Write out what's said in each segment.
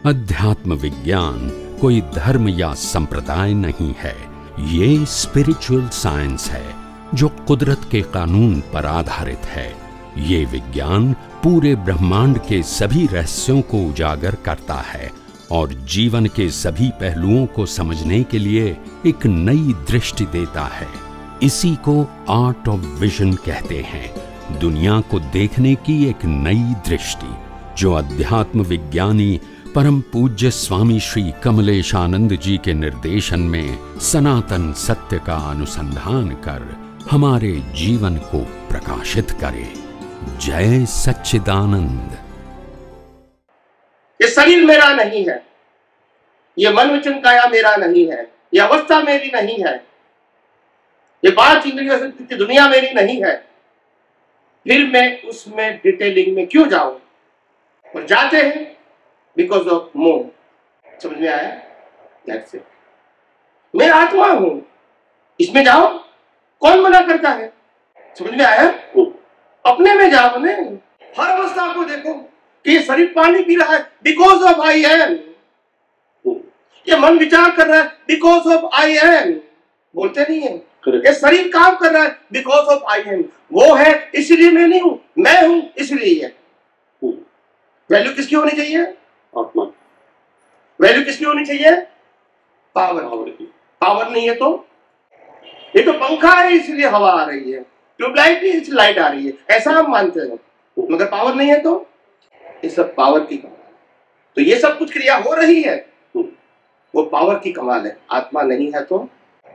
अध्यात्म विज्ञान कोई धर्म या संप्रदाय नहीं है, ये स्पिरिचुअल साइंस है जो कुदरत के कानून पर आधारित है। ये विज्ञान पूरे ब्रह्मांड के सभी रहस्यों को उजागर करता है और जीवन के सभी पहलुओं को समझने के लिए एक नई दृष्टि देता है। इसी को आर्ट ऑफ विजन कहते हैं, दुनिया को देखने की एक नई दृष्टि, जो अध्यात्म विज्ञानी परम पूज्य स्वामी श्री कमलेशानंद जी के निर्देशन में सनातन सत्य का अनुसंधान कर हमारे जीवन को प्रकाशित करे। जय सच्चिदानंद। ये शरीर मेरा नहीं है, ये मन वचन काया मेरा नहीं है, ये अवस्था मेरी नहीं है, ये 5 इंद्रियों से दुनिया मेरी नहीं है। फिर मैं उसमें डिटेलिंग में क्यों जाऊं? और जाते हैं बिकॉज ऑफ मोह। समझ में आया? That's it. मैं आत्मा हूं, इसमें जाओ, कौन मना करता है? समझ में आया? अपने में जाओ। ने हर अवस्था को देखो कि ये शरीर पानी पी रहा है बिकॉज ऑफ आई एम, ये मन विचार कर रहा है बिकॉज ऑफ आई एम, बोलते नहीं है। ये शरीर काम कर रहा है बिकॉज ऑफ आई एम, वो है इसलिए मैं नहीं हूं, मैं हूं इसलिए है। वैल्यू किसकी होनी चाहिए? आत्मा। वैल्यू किसकी होनी चाहिए? पावर। पावर नहीं है तो ये तो पंखा है इसलिए हवा आ रही है, ट्यूबलाइट है इसलिए लाइट आ रही है, ऐसा हम मानते हैं। मगर पावर नहीं है तो ये सब पावर की कमाल है। तो ये सब कुछ क्रिया हो रही है, वो पावर की कमाल है। आत्मा नहीं है तो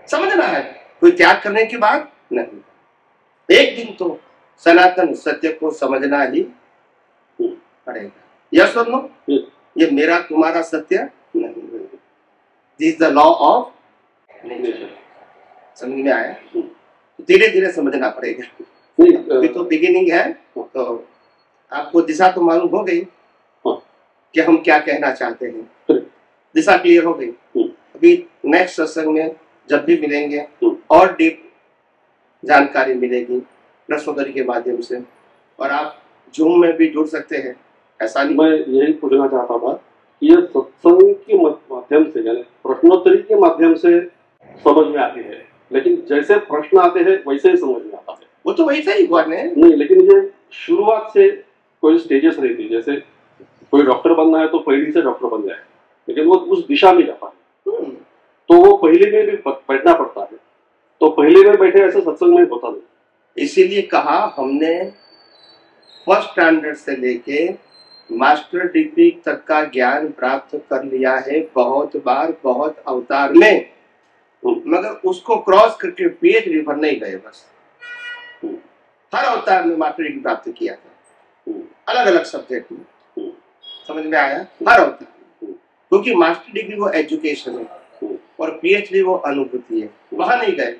समझना है, कोई त्याग करने की बात नहीं। एक दिन तो सनातन सत्य को समझना ही पड़ेगा। यस और नो? ये मेरा तुम्हारा सत्य नहीं, this is the law of nature. समझ में आया? धीरे धीरे समझना पड़ेगा। अभी तो बिगिनिंग है, तो आपको दिशा तो मालूम हो गई कि हम क्या कहना चाहते हैं। दिशा क्लियर हो गई। अभी नेक्स्ट सत्संग में जब भी मिलेंगे और डीप जानकारी मिलेगी प्रश्नोत्तरी के माध्यम से, और आप जूम में भी जुड़ सकते हैं। ऐसा नहीं, मैं यही पूछना चाहता था कि ये सत्संग के माध्यम से, यानी प्रश्नोत्तरी के माध्यम से समझ में आती है, लेकिन जैसे प्रश्न आते हैं वैसे ही समझ में आता है। वो तो वैसे ही हुआ नहीं, लेकिन ये शुरुआत से कोई स्टेजेस रहती, जैसे कोई डॉक्टर बनना है तो पहली से डॉक्टर बन जाए, लेकिन वो उस दिशा में जाता है तो वो पहले में भी बैठना पड़ता है। तो पहले में बैठे ऐसे सत्संग में होता नहीं। इसीलिए कहा हमने फर्स्ट स्टैंडर्ड से लेके मास्टर डिग्री तक का ज्ञान प्राप्त कर लिया है, बहुत बार, बहुत अवतार में, मगर उसको क्रॉस करके पीएचडी पर नहीं गए। बस हर अवतार में मास्टर डिग्री प्राप्त किया था, अलग अलग सब्जेक्ट में। समझ में आया? हर अवतार, क्योंकि मास्टर डिग्री वो एजुकेशन है और पीएचडी वो अनुभूति है। वहां नहीं गए।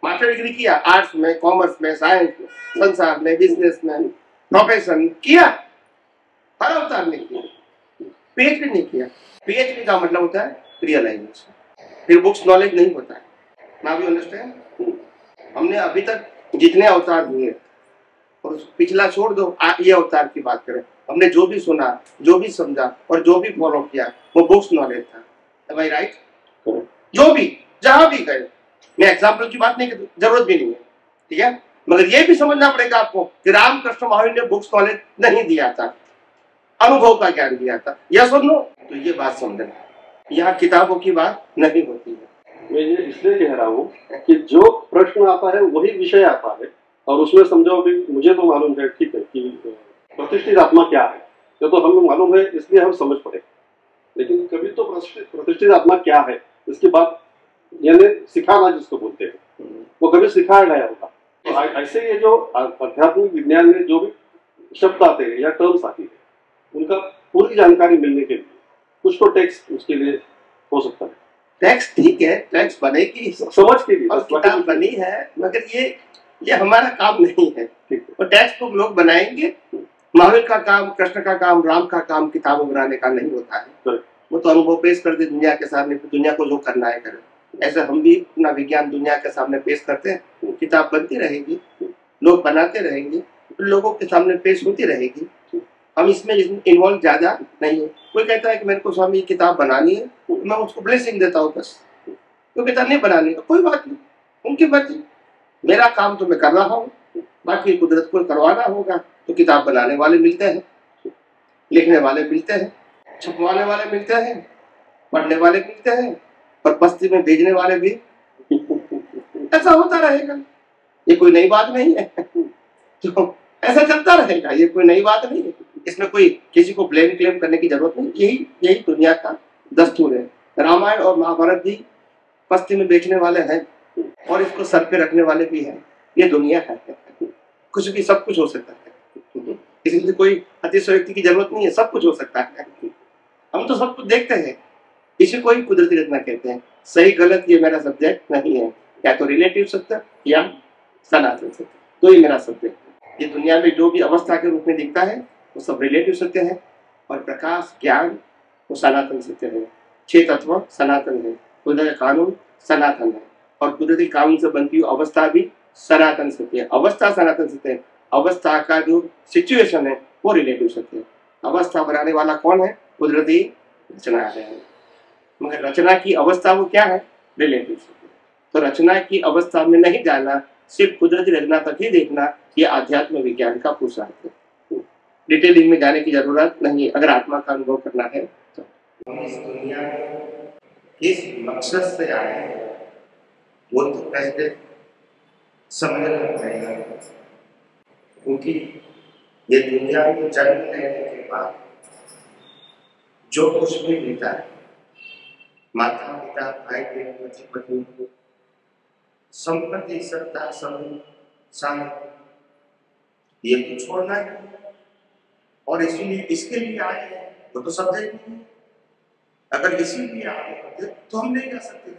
मास्टर डिग्री किया आर्ट्स में, कॉमर्स में, साइंस में, संसार में, बिजनेस में, प्रोफेशन किया, हर अवतार में किया। पीएचडी नहीं किया। पीएचडी का मतलब होता है रियलाइजेशन, फिर बुक्स नॉलेज नहीं होता है। Now you understand? हमने अभी तक जितने अवतार हुए, और पिछला छोड़ दो, ये अवतार की बात करें, हमने जो भी सुना, जो भी समझा और जो भी फॉलो किया वो बुक्स नॉलेज था। Am I right? जो भी जहां भी गए, मैं एग्जाम्पल की बात नहीं करती, जरूरत भी नहीं है, ठीक है? मगर ये भी समझना पड़ेगा आपको कि रामकृष्ण महावीर ने बुक्स नॉलेज नहीं दिया था, अनुभव का ज्ञान दिया था। यस और नो? तो ये बात समझना, यहाँ किताबों की बात नहीं होती है। मैं ये इसलिए कह रहा हूँ कि जो प्रश्न आता है वही विषय आता है, और उसमें समझो भी मुझे तो मालूम है, ठीक है, कि प्रतिष्ठित आत्मा क्या है, तो हमें मालूम है, इसलिए हम समझ पड़े। लेकिन कभी तो प्रतिष्ठित आत्मा क्या है इसकी बात, यानी सिखाना जिसको बोलते हैं, वो कभी सिखाया गया होगा। तो ऐसे ये जो आध्यात्मिक विज्ञान में जो भी शब्द आते हैं या टर्म्स आती है, उनका पूरी जानकारी मिलने के लिए कुछ तो टेक्स्ट उसके लिए हो सकता है। टेक्स्ट ठीक है, टेक्स्ट बनेगी समझ के लिए, और किताब बनी है, मगर ये हमारा काम नहीं है। और टेक्स्ट बुक लोग बनाएंगे। महावीर का काम, कृष्ण का काम, राम का काम किताबों बनाने का नहीं होता है। वो तो अनुभव पेश कर दे दुनिया के सामने, दुनिया को जो करना है करे। ऐसे हम भी अपना विज्ञान दुनिया के सामने पेश करते हैं। किताब बनती रहेगी, लोग बनाते रहेंगे, लोगों के सामने पेश होती रहेगी। हम इसमें इन्वॉल्व ज्यादा नहीं है। कोई कहता है कि मेरे को स्वामी किताब बनानी है, मैं उसको ब्लेसिंग देता हूँ बस। तो कहता नहीं बनानी तो कोई बात नहीं, उनकी मर्जी, मेरा काम तो मैं कर रहा हूँ, बाकी कुदरत को करवाना होगा। तो किताब बनाने वाले मिलते हैं, लिखने वाले मिलते हैं, छपवाने वाले मिलते हैं, पढ़ने वाले मिलते हैं, और बस्ती में भेजने वाले भी। ऐसा होता रहेगा, ये कोई नई बात नहीं है। तो ऐसा चलता रहेगा, ये कोई नई बात नहीं है, इसमें कोई किसी को ब्लेम क्लेम करने की जरूरत नहीं। यही दुनिया का दस्तूर है। रामायण और महाभारत भी बस्ती में बेचने वाले हैं और इसको सर पे रखने वाले भी हैं। ये दुनिया है, कुछ भी सब कुछ हो सकता है, इसलिए कोई अतिशयोक्ति की जरूरत नहीं है, सब कुछ हो सकता है। हम तो सब कुछ देखते हैं, इसी को ही कुदरती रचना कहते हैं। सही गलत ये मेरा सब्जेक्ट नहीं है, या तो रिलेटिव सत्य या सनातन सत्य, तो ये मेरा सब्जेक्ट है। ये दुनिया में जो भी अवस्था के रूप में दिखता है वो सब रिलेटिव सत्य है, और प्रकाश ज्ञान वो सनातन सत्य है। 6 तत्व सनातन है, कुदरती कानून सनातन है, और कुदरती कानून से बनती हुई अवस्था भी सनातन सत्य है। अवस्था सनातन सत्य है, अवस्था का जो सिचुएशन है वो रिलेटिव सत्य है। अवस्था बनाने वाला कौन है? कुदरती रचना है, मगर रचना की अवस्था वो क्या है? रिलेटिव सत्य। तो रचना की अवस्था में नहीं जाना, सिर्फ कुदरती रचना तक ही देखना, ये आध्यात्म विज्ञान का पुरुषार्थ है। डिटेलिंग में जाने की जरूरत नहीं, अगर आत्मा का अनुभव करना है तो। हम इस दुनिया में किस मकसद से आए हैं वो तो पहले समझना पड़ेगा, क्योंकि ये दुनिया में जन्म लेने के बाद जो कुछ भी मिलता है, माता पिता भाई बहन पति पत्नी संपत्ति सत्ता समूह सामर्थ्य, ये तो छोड़ना है, और इसीलिए इसके लिए आए हैं, वो तो सब देखते हैं। अगर इसीलिए आए होते तो हम नहीं जा सकते थे,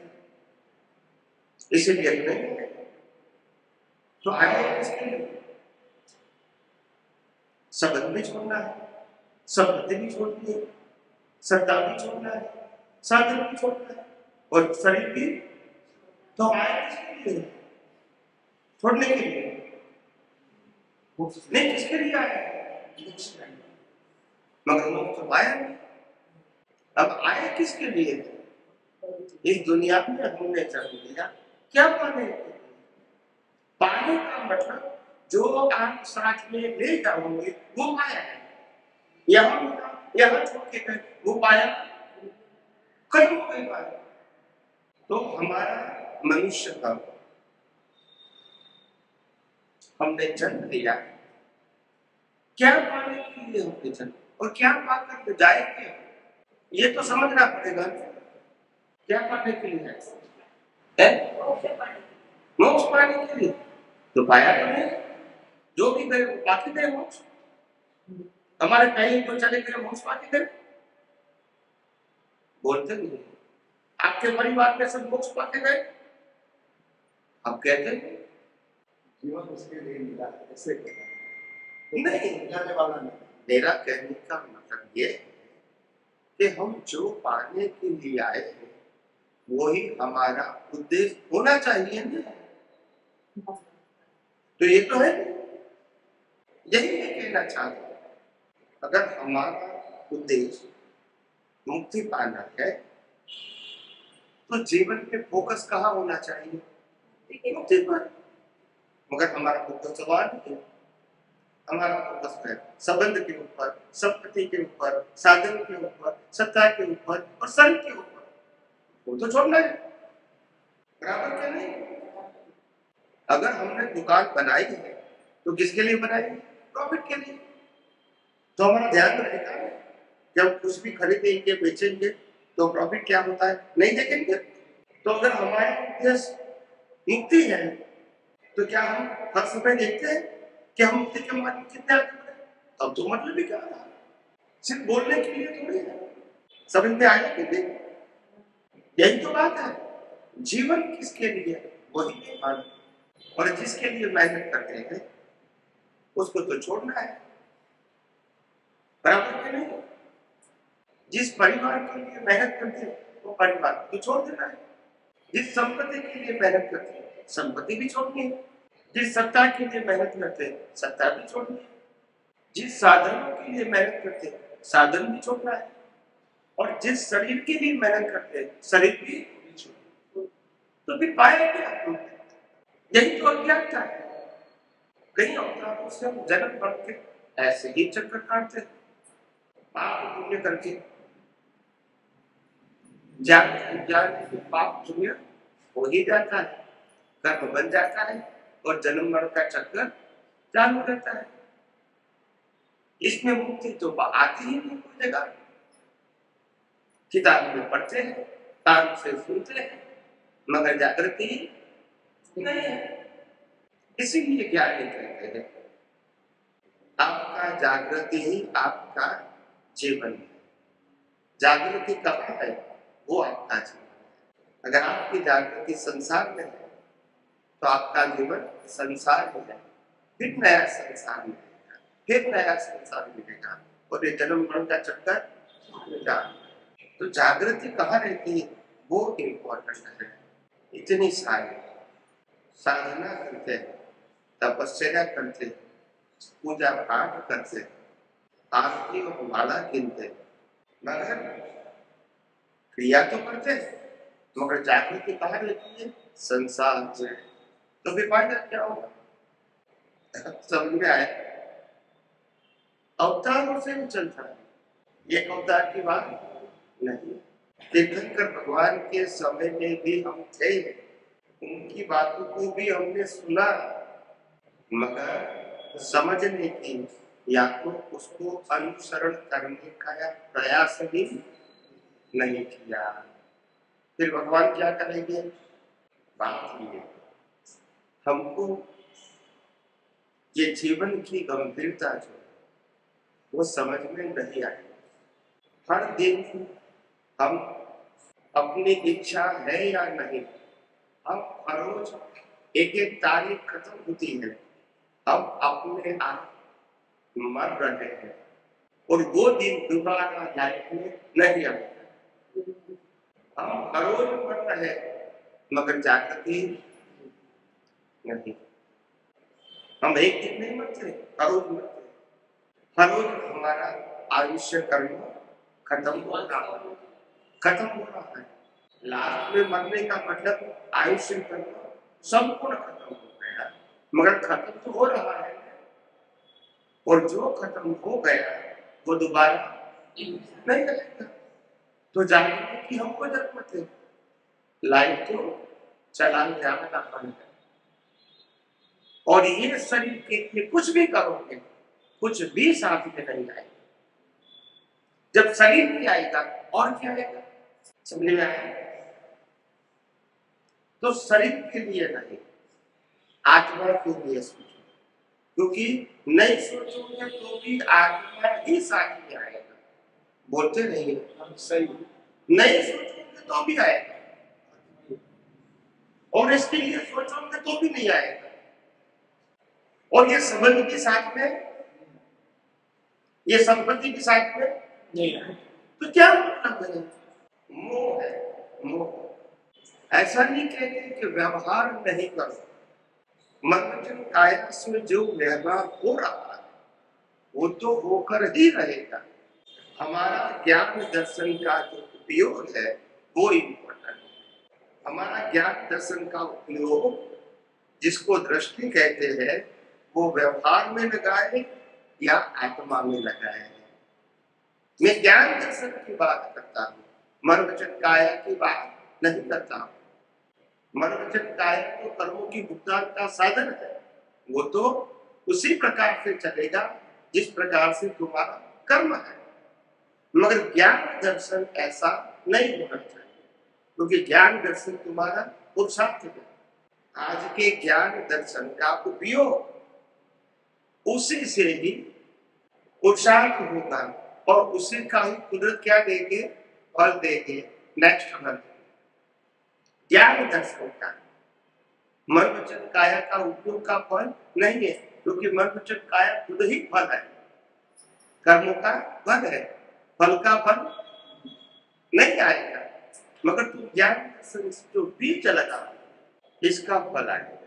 इसीलिए नहीं तो आए किसके लिए? सबक भी छोड़ना है, संपत्ति भी छोड़नी है, सत्ता भी छोड़ना है, साधन भी छोड़ना है, और शरीर भी। तो आए किसके लिए? छोड़ने के लिए नहीं, किसके लिए आए? मगर लोग तो आए नहीं। अब आए किसके लिए? इस दुनिया में हमने जन्म लिया क्या पाने? पाने का मतलब जो आप साथ में ले जाओगे वो पाया है, यहाँ छोड़ के गए वो पाया, खत्म हो गई पाया। तो हमारा मनुष्य का हमने जन्म लिया क्या पाने के लिए हमने जन्म, और क्या पाकर जाएंगे ये तो समझना पड़ेगा। क्या पाने के लिए है? मोक्ष पाने के लिए तो पाया तो नहीं, जो भी गए वो पाके गए मोक्ष। हमारे पहले जो चले गए मोक्ष पाके गए, बोलते नहीं। आपके परिवार में सब मोक्ष पाके गए, आप कहते हैं जीवन उसके लिए मिला, ऐसे नहीं जाने वाला नहीं। मेरा कहने का मतलब ये कि हम जो पाने के लिए आए हैं वही हमारा उद्देश्य होना चाहिए ना। तो ये तो है, यही मैं कहना चाहता हूँ। अगर हमारा उद्देश्य मुक्ति पाना है तो जीवन पे फोकस कहाँ होना चाहिए? मुक्ति पर। मगर हमारा फोकस सवाल नहीं है, हमारा फोकस है संबंध के ऊपर, संपत्ति के ऊपर, साधन के ऊपर, सत्ता के ऊपर और शरीर के ऊपर। वो तो छोड़ना है, बराबर क्या नहीं? अगर हमने दुकान बनाई है तो किसके लिए बनाई है? प्रॉफिट के लिए। तो हमारा ध्यान रहेगा जब कुछ भी खरीदेंगे बेचेंगे तो प्रॉफिट क्या होता है नहीं देखेंगे। तो अगर हमारे उद्देश्य मुक्ति है तो क्या हम हर समय देखते हैं कि हम मुक्ति के मार्ग में कितने आगे बढ़े? अब तो मतलब भी क्या था, सिर्फ बोलने के लिए थोड़ी है, समझ में आया कि देख, यही तो बात है। जीवन किसके लिए वही मान, और जिसके लिए मेहनत करते हैं उसको तो छोड़ना है, बराबर के नहीं। जिस परिवार के लिए मेहनत करते हैं वो परिवार को छोड़ देना है, जिस संपत्ति के लिए मेहनत करते हैं संपत्ति भी छोड़नी है, जिस सत्ता के लिए मेहनत करते हैं सत्ता भी छोड़नी है, जिस साधनों के लिए मेहनत करते हैं साधन भी छोड़ना है, और जिस शरीर के लिए मेहनत करते हैं शरीर भी तो फिर पाए क्या? यही तो अज्ञानता है। कई अवतारों से हम जन्म बढ़ के ऐसे ही चक्कर काटते हैं, पाप पुण्य करके जान पाप पुण्य हो ही जाता है, कर्म बन जाता है और जन्म मरण का चक्कर चालू रहता है। इसमें मुक्ति तो आती ही नहीं कोई जगह। किताब में पढ़ते हैं, कान से सुनते हैं, मगर जागृति नहीं है। इसीलिए ज्ञानी कहते हैं आपका जागृति ही आपका जीवन है। जागृति कहाँ है वो आपका जीवन है। अगर आपकी जागृति संसार में है तो आपका जीवन संसार में है, फिर नया संसार मिलेगा, फिर नया संसार मिलेगा और ये जन्म मरण का चक्कर। तो जागृति कहाँ रहती है वो इम्पोर्टेंट है। इतनी सारी साधना करते हैं, तपस्या करते, पूजा पाठ करते, आरती और माला गिनते, मगर क्रिया तो करते मगर जागृति कहाँ रहती है? संसार में। तो फिर फायदा क्या होगा? समझ में आए? अवतारों से भी चलता है, एक अवतार की बात नहीं। तीर्थंकर भगवान के समय में भी हम थे, उनकी बातों को भी हमने सुना, मगर समझने की या तो उसको अनुसरण करने का प्रयास भी नहीं किया। फिर भगवान क्या करेंगे? बात ये हमको ये जीवन की गंभीरता जो वो समझ में नहीं आई। हर दिन हम अपनी इच्छा है या नहीं, हम हर रोज एक एक तारीख खत्म होती है, हम अपने आप मर रहे हैं और वो दिन दोबारा लाइफ में नहीं आएगा। हम हर रोज मर रहे मगर जागृति नहीं। हम एक दिन नहीं मरते, हर रोज मरते। हर रोज हमारा आयुष्य कर्म खत्म हो रहा है। लास्ट में मरने का मतलब आयुष्य कर्म संपूर्ण खत्म हो गया, मगर खत्म तो हो रहा है और जो खत्म हो गया वो दोबारा नहीं करेगा। तो जानने की हमको जरूरत है। लाइफ तो चलान जाना है और ये शरीर के लिए कुछ भी करोगे कुछ भी साथ में नहीं आएगा। जब शरीर नहीं आएगा और क्या आएगा? समझ में आया? तो शरीर के लिए नहीं, आत्मा के लिए सोचो, क्योंकि नहीं सोचोगे तो भी आत्मा ही साथ में आएगा। बोलते नहीं सही, नहीं सोचोगे तो भी आएगा और इसके लिए सोचोगे तो भी नहीं आएगा। और ये संबंध के साथ में, ये संपत्ति के साथ में नहीं आए तो क्या मतलब है? मोह है, मोह। ऐसा नहीं कहते कि व्यवहार नहीं करो, मन काया में जो व्यवहार हो रहा है वो तो होकर ही रहेगा। हमारा ज्ञान दर्शन का जो उपयोग है वो इम्पोर्टेंट है। हमारा ज्ञान दर्शन का उपयोग जिसको दृष्टि कहते हैं वो व्यवहार में लगाए या आत्मा में लगाए। मैं ज्ञान दर्शन की बात करता हूँ, मन वचन काया की बात नहीं करता हूँ। मन वचन काया तो कर्मों की भुगतान का साधन है, वो तो उसी प्रकार से चलेगा जिस प्रकार से तुम्हारा कर्म है। मगर ज्ञान दर्शन ऐसा नहीं होना चाहिए, क्योंकि ज्ञान दर्शन तुम्हारा पुरुषार्थ है। आज के ज्ञान दर्शन का उपयोग उसी से ही पुरुषार्थ होगा और उसी का ही कुदरत क्या देंगे? फल देंगे। नेक्स्ट फल ज्ञान दर्शन का, मन वचन काया का उपयोग का फल नहीं है, क्योंकि मन वचन काया खुद ही फल है, कर्मों का फल है। फल का फल नहीं आएगा, मगर तुम ज्ञान दर्शन जो बीज लगा इसका फल आएगा।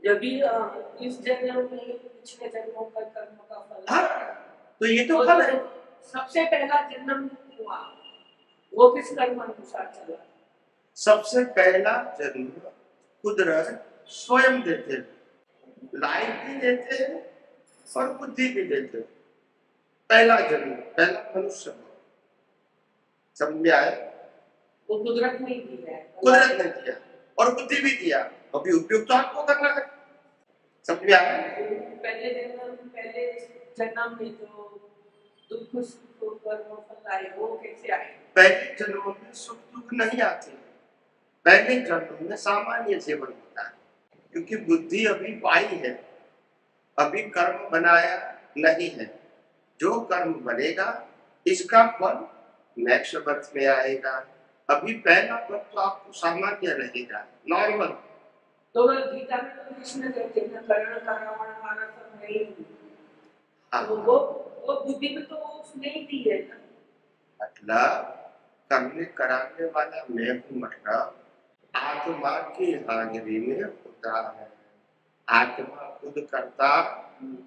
यदि इस जन्म में पिछले जन्मों का कर्म का फल, हाँ, तो ये तो फल है। सबसे पहला जन्म हुआ वो किस कर्म अनुसार चला? सबसे पहला जन्म कुदरत स्वयं देते हैं, लाइफ भी देते हैं और बुद्धि भी देते हैं। पहला जन्म, पहला मनुष्य समझ में आया? वो कुदरत नहीं दिया है, कुदरत ने दिया और बुद्धि भी दिया, अभी उपयोग तो आपको करना है। समझ में आया? पहले जन्म में जो दुख सुख कर्म फल आए वो कैसे आए? पहले जन्मों में सुख दुख नहीं आते, पहले जन्मों में सामान्य जीवन होता है, क्योंकि बुद्धि अभी पाई है, अभी कर्म बनाया नहीं है। जो कर्म बनेगा इसका फल नेक्स्ट बर्थ में आएगा। अभी पहला बर्थ तो आपको सामान्य रहेगा, नॉर्मल। तो गीता में तो कृष्ण कहते हैं कर्ण कर्मण मानस नहीं, तो वो बुद्धि में तो उसने ही दी है ना। मतलब करने कराने वाला मैं हूँ, मतलब आत्मा की हाजिरी में होता है, आत्मा खुद करता नहीं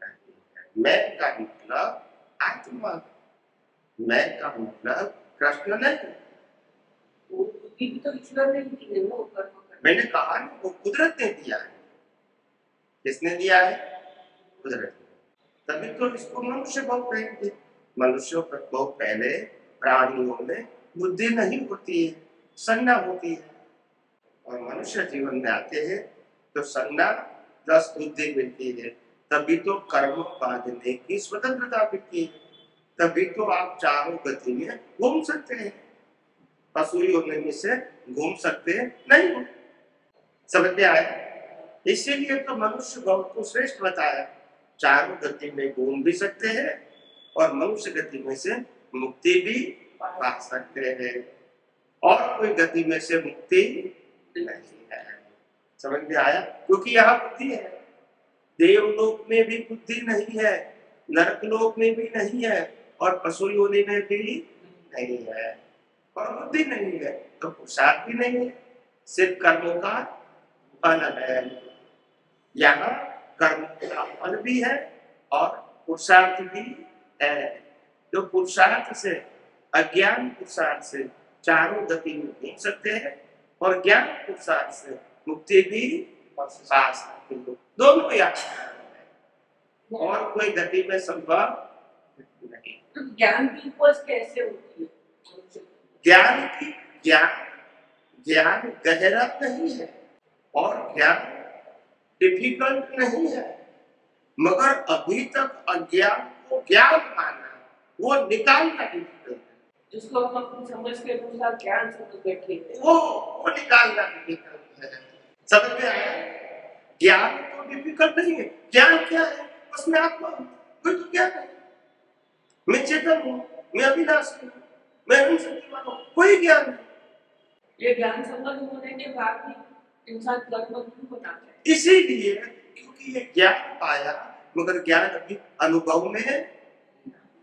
है। मैं का मतलब आत्मा, मैं का मतलब कृष्ण नहीं। वो बुद्धि भी तो ईश्वर ने दी है वो कर्म करने। मैंने कहा ना, वो कुदरत ने दिया है। किसने दिया है? कुदरत ने। तभी तो इसको मनुष्य भाव कहेंगे। मनुष्यों पर बहुत पहले प्राणियों में बुद्धि नहीं होती है, संज्ञा होती है, और मनुष्य जीवन में आते हैं तो संज्ञा प्लस बुद्धि मिलती है। तभी तो कर्म बांधने की स्वतंत्रता मिलती है, तभी तो आप चारों गति में घूम सकते हैं। पशु योनि में से घूम सकते नहीं हो। समझ में आया? इसीलिए तो मनुष्य भाव को श्रेष्ठ बताया। चारों गति में घूम भी सकते हैं और मनुष्य गति में से मुक्ति भी पा सकते हैं, और कोई गति में से मुक्ति नहीं है। समझ में आया? क्योंकि यहाँ बुद्धि है। देवलोक में भी बुद्धि नहीं है, नरकलोक में भी नहीं है, और पशु योनि में भी नहीं है, और बुद्धि नहीं है तो पुरुषार्थ भी नहीं है, सिर्फ कर्मों का फल है। यहाँ कर्म का फल भी है और पुरुषार्थ भी है। जो पुरुषार्थ से, अज्ञान पुरुषार्थ से चारों गति में घूम सकते हैं, और ज्ञान पुरुषार्थ से मुक्ति भी पा सकते हैं। दोनों याद है, और कोई गति में संभव नहीं। तो ज्ञान की उपज कैसे होती है? ज्ञान की ज्ञान गहरा नहीं है और ज्ञान डिफिकल्ट नहीं है, मगर अभी तक अज्ञान को ज्ञान माना, वो निकालना डिफिकल्ट है। जिसको हम अपनी समझ के अनुसार ज्ञान समझ बैठे वो निकालना डिफिकल्ट है। समझ में आया? ज्ञान तो डिफिकल्ट नहीं है। ज्ञान क्या है? उसमें आत्मा हूँ, कोई तो ज्ञान है। मैं चेतन हूँ, मैं अविनाशी हूँ, मैं शक्तिमान हूँ, कोई ज्ञान नहीं। ये ज्ञान समझ होने के बाद भी इंसान कर्म क्यों बनाता है? इसीलिए क्योंकि ये ज्ञान पाया, मगर ज्ञान अभी अनुभव में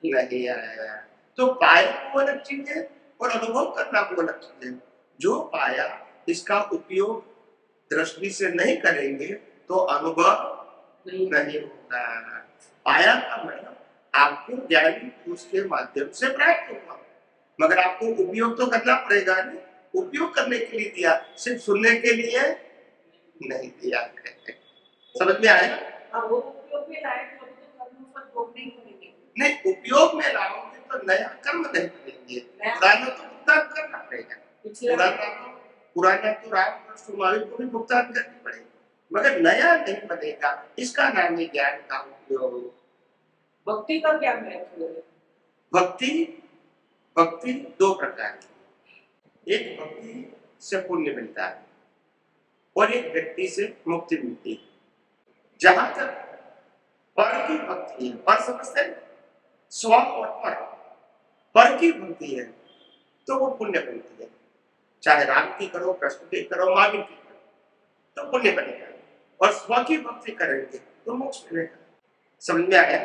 नहीं आया। तो पाया वो अलग चीज है और अनुभव करना वो अलग चीज है। जो पाया इसका उपयोग दृष्टि से नहीं करेंगे तो अनुभव नहीं होगा। पाया का मतलब आपको ज्ञानी पुरुष के माध्यम से प्राप्त होगा, मगर आपको उपयोग तो करना पड़ेगा। नहीं, उपयोग करने के लिए दिया, सिर्फ सुनने के लिए नहीं दिया। समझ में आया? वो उपयोग में लाए तो कर्म पर भोग नहीं करेंगे। नहीं, उपयोग में लाओगे तो नया कर्म नहीं करेंगे, पुराना तो भुगतान करना पड़ेगा। पुराना तो राम कृष्ण महावीर को भी भुगतान करनी पड़ेगी, मगर नया नहीं बनेगा। इसका नाम है ज्ञान का उपयोग। भक्ति का क्या महत्व है? भक्ति दो प्रकार की। एक भक्ति से पुण्य मिलता है और एक व्यक्ति से मुक्ति मिलती है। जहां तक पर की भक्ति है, पर समझते हैं, स्व और पर की भक्ति है तो वो पुण्य बनती है। चाहे राम की करो, कृष्ण की करो, महावीर की करो, तो पुण्य बनेगा। और स्व की भक्ति करेंगे तो मोक्ष मिलेगा। समझ में आया?